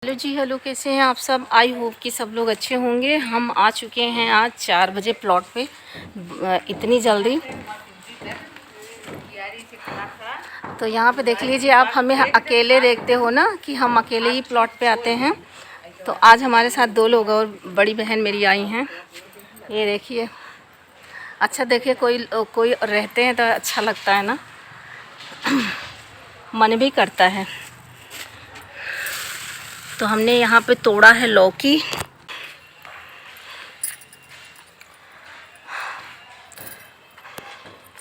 Hello जी, hello, कैसे हैं आप सब। आई होप कि सब लोग अच्छे होंगे। हम आ चुके हैं आज 4 बजे प्लॉट पे। इतनी जल्दी तो यहाँ पे देख लीजिए आप, हमें अकेले देखते हो ना कि हम अकेले ही प्लॉट पे आते हैं। तो आज हमारे साथ 2 लोग और बड़ी बहन मेरी आई हैं। ये देखिए, अच्छा देखिए, कोई कोई रहते हैं तो अच्छा लगता है ना, मन भी करता है। तो हमने यहाँ पे तोड़ा है लौकी।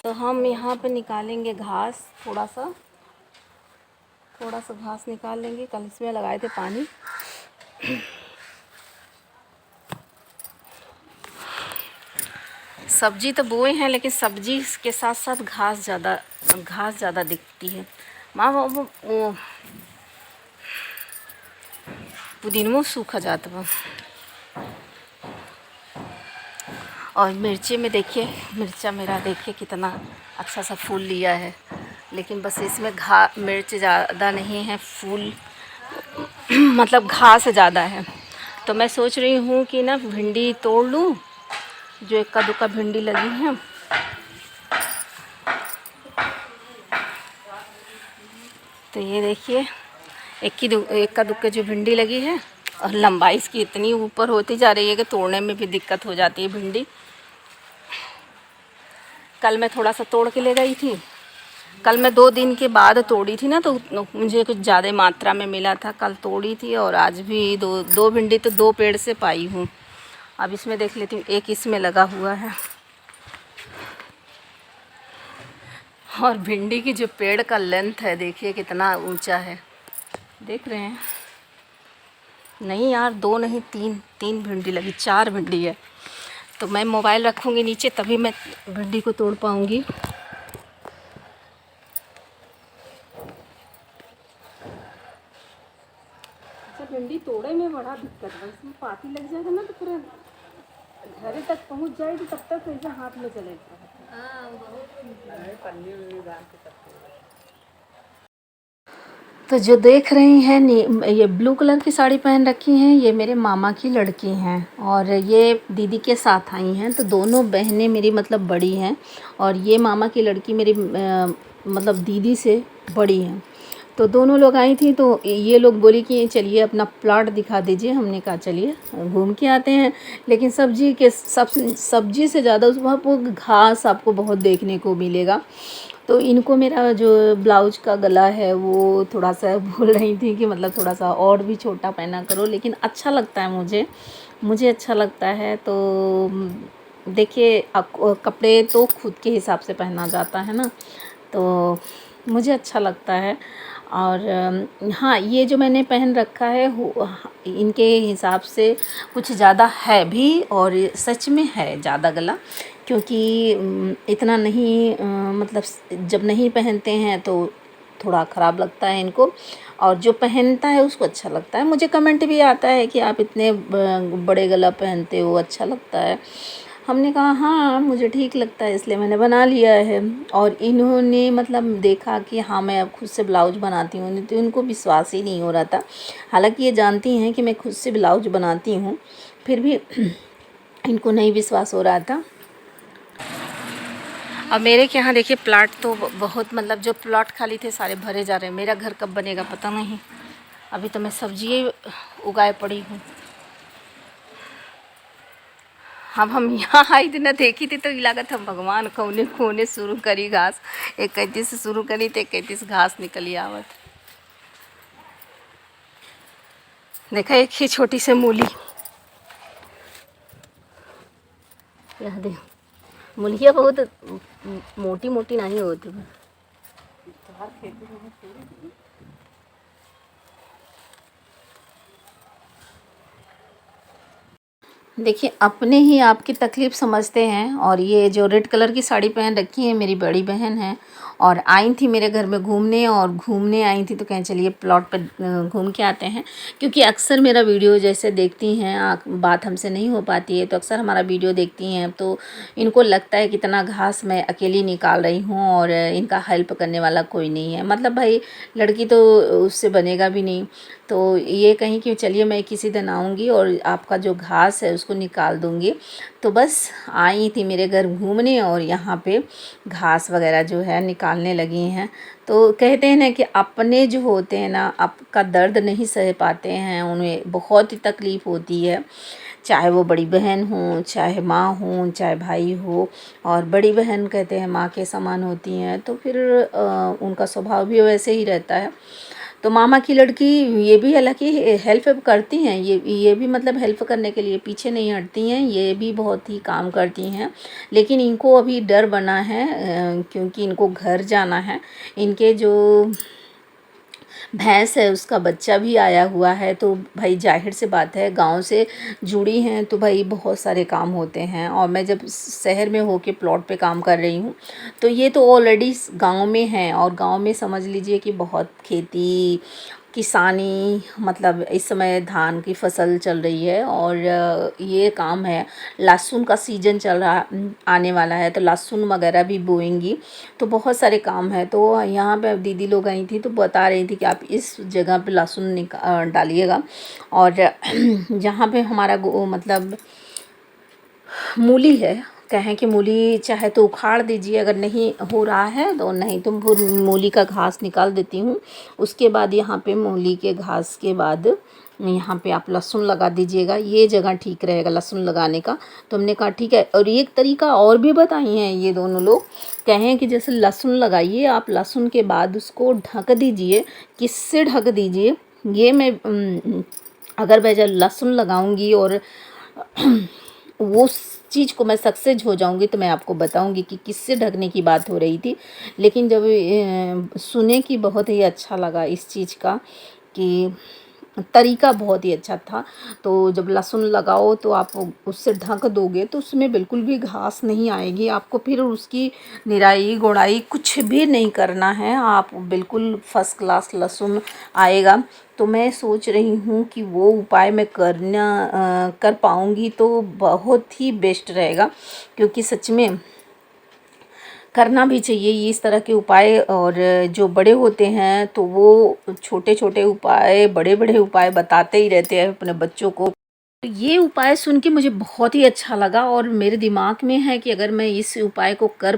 तो हम यहाँ पे निकालेंगे घास, थोड़ा सा घास निकाल लेंगे। कल इसमें लगाए थे पानी। सब्जी तो बोए हैं, लेकिन सब्जी के साथ साथ घास ज़्यादा दिखती है। माँ वो पुदीनवो सूखा जाता है। और मिर्ची में देखिए, मिर्चा मेरा देखिए कितना अच्छा सा फूल लिया है, लेकिन बस इसमें मिर्च ज़्यादा नहीं है, फूल मतलब घास ज़्यादा है। तो मैं सोच रही हूँ कि ना भिंडी तोड़ लूँ, जो इक्का दुक्का भिंडी लगी है। तो ये देखिए, इक्का दुक्का जो भिंडी लगी है, और लंबाई इसकी इतनी ऊपर होती जा रही है कि तोड़ने में भी दिक्कत हो जाती है भिंडी। कल मैं थोड़ा सा तोड़ के ले गई थी। कल मैं 2 दिन के बाद तोड़ी थी ना, तो मुझे कुछ ज़्यादा मात्रा में मिला था। कल तोड़ी थी और आज भी दो भिंडी तो 2 पेड़ से पाई हूँ। अब इसमें देख लेती हूँ, एक इसमें लगा हुआ है। और भिंडी की जो पेड़ का लेंथ है देखिए कितना ऊंचा है, देख रहे हैं। नहीं यार, 2 नहीं, 3 भिंडी लगी, 4 भिंडी है। तो मैं मोबाइल रखूँगी नीचे, तभी मैं भिंडी को तोड़ पाऊँगी। अच्छा, भिंडी तोड़े में बड़ा दिक्कत है, इसमें पाती लग जाएगा ना तो पूरा घर तक पहुँच जाएगी, तब तक ऐसे हाथ में चलेगा। तो जो देख रही हैं, ये ब्लू कलर की साड़ी पहन रखी हैं, ये मेरे मामा की लड़की हैं। और ये दीदी के साथ आई हैं। तो दोनों बहनें मेरी मतलब बड़ी हैं, और ये मामा की लड़की मेरी मतलब दीदी से बड़ी हैं। तो दोनों लोग आई थी। तो ये लोग बोली कि चलिए अपना प्लॉट दिखा दीजिए। हमने कहा चलिए घूम के आते हैं। लेकिन सब्जी से ज़्यादा वहाँ पर घास आपको बहुत देखने को मिलेगा। तो इनको मेरा जो ब्लाउज का गला है वो थोड़ा सा बोल रही थी कि मतलब थोड़ा सा और भी छोटा पहना करो, लेकिन अच्छा लगता है मुझे अच्छा लगता है। तो देखिए, कपड़े तो खुद के हिसाब से पहना जाता है ना, तो मुझे अच्छा लगता है। और हाँ, ये जो मैंने पहन रखा है इनके हिसाब से कुछ ज़्यादा है भी, और सच में है ज़्यादा गला, क्योंकि इतना नहीं मतलब जब नहीं पहनते हैं तो थोड़ा ख़राब लगता है इनको, और जो पहनता है उसको अच्छा लगता है। मुझे कमेंट भी आता है कि आप इतने बड़े गला पहनते हो, अच्छा लगता है। हमने कहा हाँ, मुझे ठीक लगता है, इसलिए मैंने बना लिया है। और इन्होंने मतलब देखा कि हाँ मैं अब खुद से ब्लाउज बनाती हूँ, तो इनको विश्वास ही नहीं हो रहा था। हालांकि ये जानती हैं कि मैं खुद से ब्लाउज बनाती हूँ, फिर भी इनको नहीं विश्वास हो रहा था। अब मेरे के यहाँ देखिए, प्लाट तो बहुत मतलब जो प्लॉट खाली थे सारे भरे जा रहे हैं। मेरा घर कब बनेगा पता नहीं। अभी तो मैं सब्जी उगाए पड़ी हूँ। अब हम यहाँ आई थी ना, देखी थी तो लागत हम भगवान कौने कोने शुरू करी घास। एक कैंती से शुरू करी तो एक कैंती से घास निकली आवत। देखा, एक ही छोटी से मूली। यह देख, मूलियाँ बहुत मोटी मोटी नहीं होती। देखिए, अपने ही आपकी तकलीफ़ समझते हैं। और ये जो रेड कलर की साड़ी पहन रखी है मेरी बड़ी बहन है, और आई थी मेरे घर में घूमने, और घूमने आई थी तो कहें चलिए प्लॉट पर घूम के आते हैं। क्योंकि अक्सर मेरा वीडियो जैसे देखती हैं, बात हमसे नहीं हो पाती है, तो अक्सर हमारा वीडियो देखती हैं। तो इनको लगता है कि इतना घास मैं अकेली निकाल रही हूँ और इनका हेल्प करने वाला कोई नहीं है। मतलब भाई, लड़की तो उससे बनेगा भी नहीं। तो ये कहीं कि चलिए मैं किसी दिन आऊँगी और आपका जो घास है उसको निकाल दूँगी। तो बस आई थी मेरे घर घूमने और यहाँ पे घास वगैरह जो है निकालने लगी हैं। तो कहते हैं ना कि अपने जो होते हैं ना, आपका दर्द नहीं सह पाते हैं, उन्हें बहुत ही तकलीफ़ होती है, चाहे वो बड़ी बहन हो, चाहे माँ हो, चाहे भाई हो। और बड़ी बहन कहते हैं माँ के समान होती हैं, तो फिर उनका स्वभाव भी वैसे ही रहता है। तो मामा की लड़की ये भी हालांकि हेल्प करती हैं, ये भी मतलब हेल्प करने के लिए पीछे नहीं हटती हैं, ये भी बहुत ही काम करती हैं। लेकिन इनको अभी डर बना है क्योंकि इनको घर जाना है। इनके जो भैंस है उसका बच्चा भी आया हुआ है, तो भाई जाहिर सी बात है गांव से जुड़ी हैं तो भाई बहुत सारे काम होते हैं। और मैं जब शहर में होके प्लॉट पे काम कर रही हूँ तो ये तो ऑलरेडी गांव में है, और गांव में समझ लीजिए कि बहुत खेती किसानी, मतलब इस समय धान की फसल चल रही है और ये काम है। लहसुन का सीजन चल रहा आने वाला है, तो लहसुन वगैरह भी बोएंगी, तो बहुत सारे काम है। तो यहाँ पे दीदी लोग आई थी तो बता रही थी कि आप इस जगह पे लहसुन डालिएगा। और जहाँ पे हमारा मतलब मूली है, कहें कि मूली चाहे तो उखाड़ दीजिए, अगर नहीं हो रहा है तो, नहीं तो फिर मूली का घास निकाल देती हूँ। उसके बाद यहाँ पे मूली के घास के बाद यहाँ पे आप लहसुन लगा दीजिएगा, ये जगह ठीक रहेगा लहसुन लगाने का। तो हमने कहा ठीक है। और एक तरीका और भी बताई हैं ये दोनों लोग, कहें कि जैसे लहसुन लगाइए आप, लहसुन के बाद उसको ढक दीजिए। किससे ढक दीजिए, ये मैं अगर मैं जब लहसुन लगाऊंगी और वो चीज़ को मैं सक्सेस हो जाऊंगी तो मैं आपको बताऊंगी कि किससे ढकने की बात हो रही थी। लेकिन जब सुने कि बहुत ही अच्छा लगा इस चीज़ का, कि तरीका बहुत ही अच्छा था। तो जब लहसुन लगाओ तो आप उससे ढक दोगे तो उसमें बिल्कुल भी घास नहीं आएगी, आपको फिर उसकी निराई गुड़ाई कुछ भी नहीं करना है, आप बिल्कुल फर्स्ट क्लास लहसुन आएगा। तो मैं सोच रही हूँ कि वो उपाय मैं कर पाऊँगी तो बहुत ही बेस्ट रहेगा, क्योंकि सच में करना भी चाहिए ये इस तरह के उपाय। और जो बड़े होते हैं तो वो छोटे छोटे उपाय, बड़े बड़े उपाय बताते ही रहते हैं अपने बच्चों को। तो ये उपाय सुन के मुझे बहुत ही अच्छा लगा, और मेरे दिमाग में है कि अगर मैं इस उपाय को कर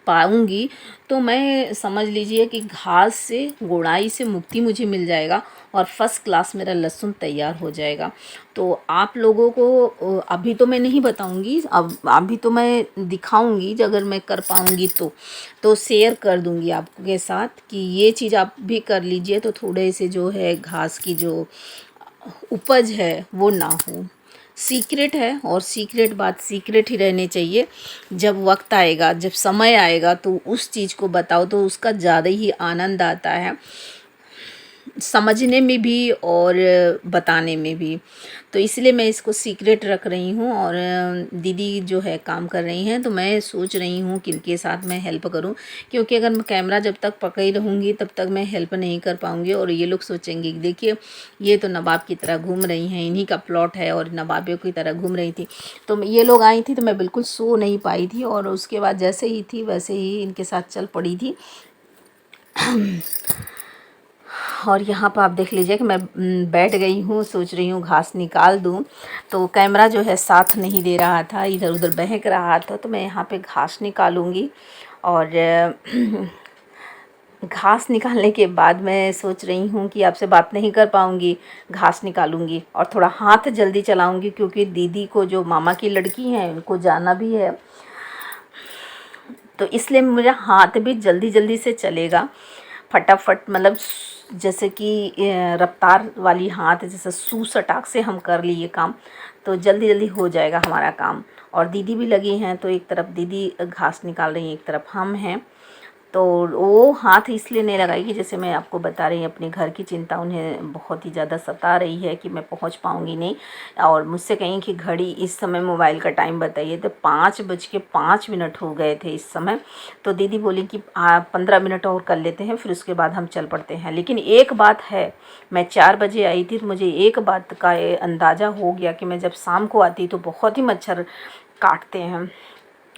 पाऊँगी तो मैं समझ लीजिए कि घास से, गुड़ाई से मुक्ति मुझे मिल जाएगा और फर्स्ट क्लास मेरा लहसुन तैयार हो जाएगा। तो आप लोगों को अभी तो मैं नहीं बताऊंगी, अब अभी तो मैं दिखाऊंगी, अगर मैं कर पाऊंगी तो शेयर कर दूंगी आपके साथ कि ये चीज़ आप भी कर लीजिए, तो थोड़े से जो है घास की जो उपज है वो ना हो। सीक्रेट है, और सीक्रेट बात सीक्रेट ही रहनी चाहिए। जब वक्त आएगा, जब समय आएगा तो उस चीज़ को बताओ तो उसका ज़्यादा ही आनंद आता है, समझने में भी और बताने में भी। तो इसलिए मैं इसको सीक्रेट रख रही हूँ। और दीदी जो है काम कर रही हैं, तो मैं सोच रही हूँ कि इनके साथ मैं हेल्प करूँ, क्योंकि अगर मैं कैमरा जब तक पकड़ी रहूँगी तब तक मैं हेल्प नहीं कर पाऊँगी। और ये लोग सोचेंगे कि देखिए ये तो नवाब की तरह घूम रही हैं, इन्हीं का प्लॉट है और नवाबियों की तरह घूम रही थी। तो ये लोग आई थी तो मैं बिल्कुल सो नहीं पाई थी, और उसके बाद जैसे ही थी वैसे ही इनके साथ चल पड़ी थी। और यहाँ पर आप देख लीजिए कि मैं बैठ गई हूँ, सोच रही हूँ घास निकाल दूँ, तो कैमरा जो है साथ नहीं दे रहा था, इधर उधर बहक रहा था। तो मैं यहाँ पे घास निकालूँगी, और घास निकालने के बाद मैं सोच रही हूँ कि आपसे बात नहीं कर पाऊँगी, घास निकालूँगी और थोड़ा हाथ जल्दी चलाऊँगी, क्योंकि दीदी को जो मामा की लड़की हैं उनको जाना भी है, तो इसलिए मेरा हाथ भी जल्दी जल्दी से चलेगा, फटाफट, मतलब जैसे कि रफ्तार वाली हाथ, जैसे सू सटाक से हम कर लिए काम तो जल्दी जल्दी हो जाएगा हमारा काम। और दीदी भी लगी हैं, तो एक तरफ दीदी घास निकाल रही हैं, एक तरफ हम हैं। तो वो हाथ इसलिए नहीं लगाई कि जैसे मैं आपको बता रही हूँ, अपने घर की चिंता उन्हें बहुत ही ज़्यादा सता रही है कि मैं पहुँच पाऊँगी नहीं। और मुझसे कहीं कि घड़ी इस समय मोबाइल का टाइम बताइए, तो 5:05 हो गए थे इस समय। तो दीदी बोली कि 15 मिनट और कर लेते हैं, फिर उसके बाद हम चल पड़ते हैं। लेकिन एक बात है, मैं 4 बजे आई थी तो मुझे एक बात का अंदाज़ा हो गया कि मैं जब शाम को आती तो बहुत ही मच्छर काटते हैं,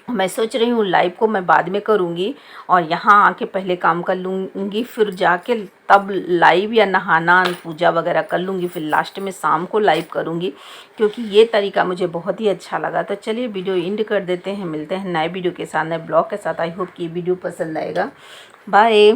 मैं सोच रही हूँ लाइव को मैं बाद में करूँगी और यहाँ आके पहले काम कर लूँगी, फिर जाके तब लाइव या नहाना पूजा वगैरह कर लूँगी, फिर लास्ट में शाम को लाइव करूँगी, क्योंकि ये तरीका मुझे बहुत ही अच्छा लगा। तो चलिए वीडियो एंड कर देते हैं, मिलते हैं नए वीडियो के साथ, नए ब्लॉग के साथ। आई होप कि वीडियो पसंद आएगा। बाय।